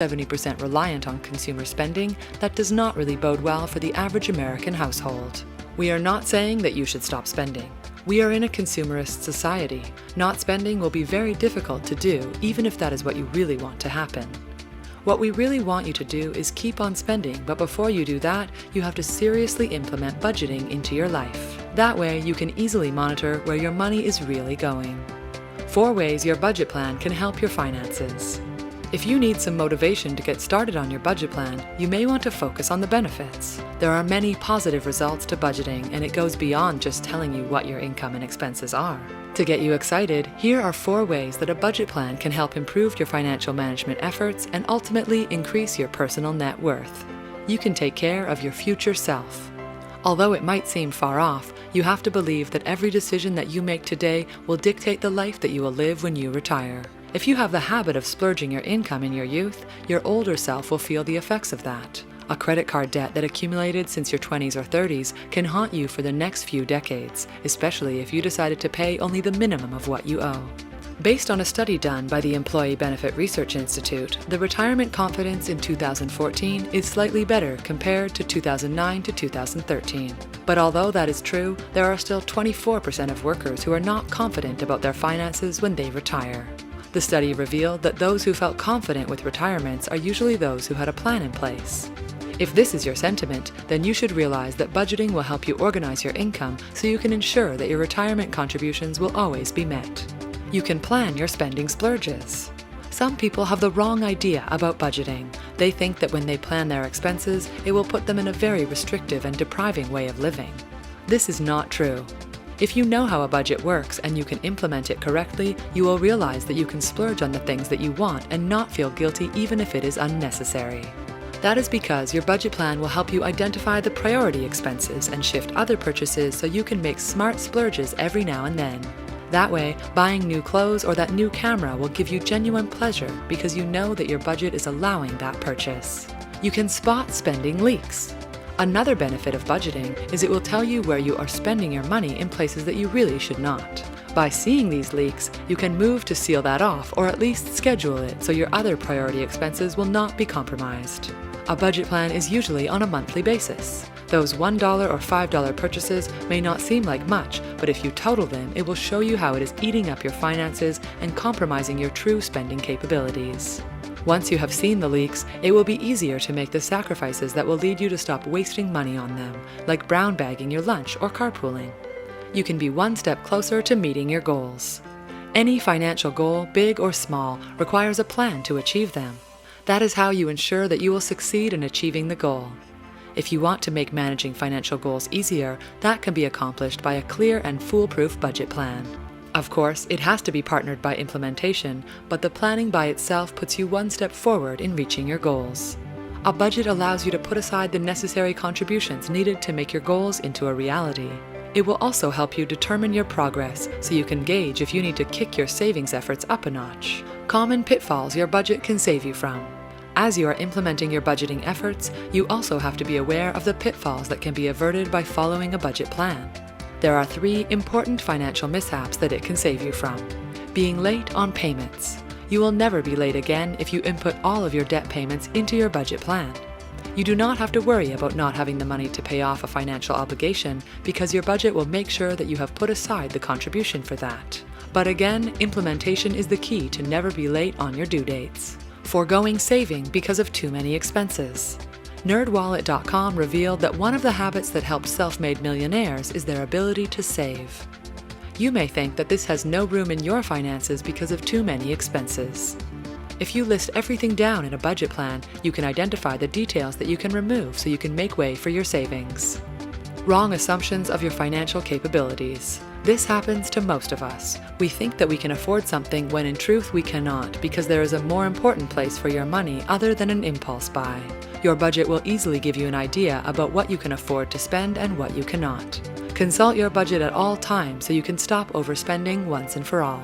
70% reliant on consumer spending, that does not really bode well for the average American household. We are not saying that you should stop spending. We are in a consumerist society. Not spending will be very difficult to do, even if that is what you really want to happen. What we really want you to do is keep on spending, but before you do that, you have to seriously implement budgeting into your life. That way, you can easily monitor where your money is really going. 4 ways your budget plan can help your finances. If you need some motivation to get started on your budget plan, you may want to focus on the benefits. There are many positive results to budgeting, and it goes beyond just telling you what your income and expenses are. To get you excited, here are 4 ways that a budget plan can help improve your financial management efforts and ultimately increase your personal net worth. You can take care of your future self. Although it might seem far off, you have to believe that every decision that you make today will dictate the life that you will live when you retire. If you have the habit of splurging your income in your youth, your older self will feel the effects of that. A credit card debt that accumulated since your 20s or 30s can haunt you for the next few decades, especially if you decided to pay only the minimum of what you owe. Based on a study done by the Employee Benefit Research Institute, the retirement confidence in 2014 is slightly better compared to 2009 to 2013. But although that is true, there are still 24% of workers who are not confident about their finances when they retire. The study revealed that those who felt confident with retirements are usually those who had a plan in place. If this is your sentiment, then you should realize that budgeting will help you organize your income so you can ensure that your retirement contributions will always be met. You can plan your spending splurges. Some people have the wrong idea about budgeting. They think that when they plan their expenses, it will put them in a very restrictive and depriving way of living. This is not true. If you know how a budget works and you can implement it correctly, you will realize that you can splurge on the things that you want and not feel guilty even if it is unnecessary. That is because your budget plan will help you identify the priority expenses and shift other purchases so you can make smart splurges every now and then. That way, buying new clothes or that new camera will give you genuine pleasure because you know that your budget is allowing that purchase. You can spot spending leaks. Another benefit of budgeting is it will tell you where you are spending your money in places that you really should not. By seeing these leaks, you can move to seal that off or at least schedule it so your other priority expenses will not be compromised. A budget plan is usually on a monthly basis. Those $1 or $5 purchases may not seem like much, but if you total them, it will show you how it is eating up your finances and compromising your true spending capabilities. Once you have seen the leaks, it will be easier to make the sacrifices that will lead you to stop wasting money on them, like brown bagging your lunch or carpooling. You can be one step closer to meeting your goals. Any financial goal, big or small, requires a plan to achieve them. That is how you ensure that you will succeed in achieving the goal. If you want to make managing financial goals easier, that can be accomplished by a clear and foolproof budget plan. Of course, it has to be partnered by implementation, but the planning by itself puts you one step forward in reaching your goals. A budget allows you to put aside the necessary contributions needed to make your goals into a reality. It will also help you determine your progress so you can gauge if you need to kick your savings efforts up a notch. Common pitfalls your budget can save you from. As you are implementing your budgeting efforts, you also have to be aware of the pitfalls that can be averted by following a budget plan. There are 3 important financial mishaps that it can save you from. Being late on payments. You will never be late again if you input all of your debt payments into your budget plan. You do not have to worry about not having the money to pay off a financial obligation because your budget will make sure that you have put aside the contribution for that. But again, implementation is the key to never be late on your due dates. Foregoing saving because of too many expenses. NerdWallet.com revealed that one of the habits that helped self-made millionaires is their ability to save. You may think that this has no room in your finances because of too many expenses. If you list everything down in a budget plan, you can identify the details that you can remove so you can make way for your savings. Wrong assumptions of your financial capabilities. This happens to most of us. We think that we can afford something when in truth we cannot because there is a more important place for your money other than an impulse buy. Your budget will easily give you an idea about what you can afford to spend and what you cannot. Consult your budget at all times so you can stop overspending once and for all.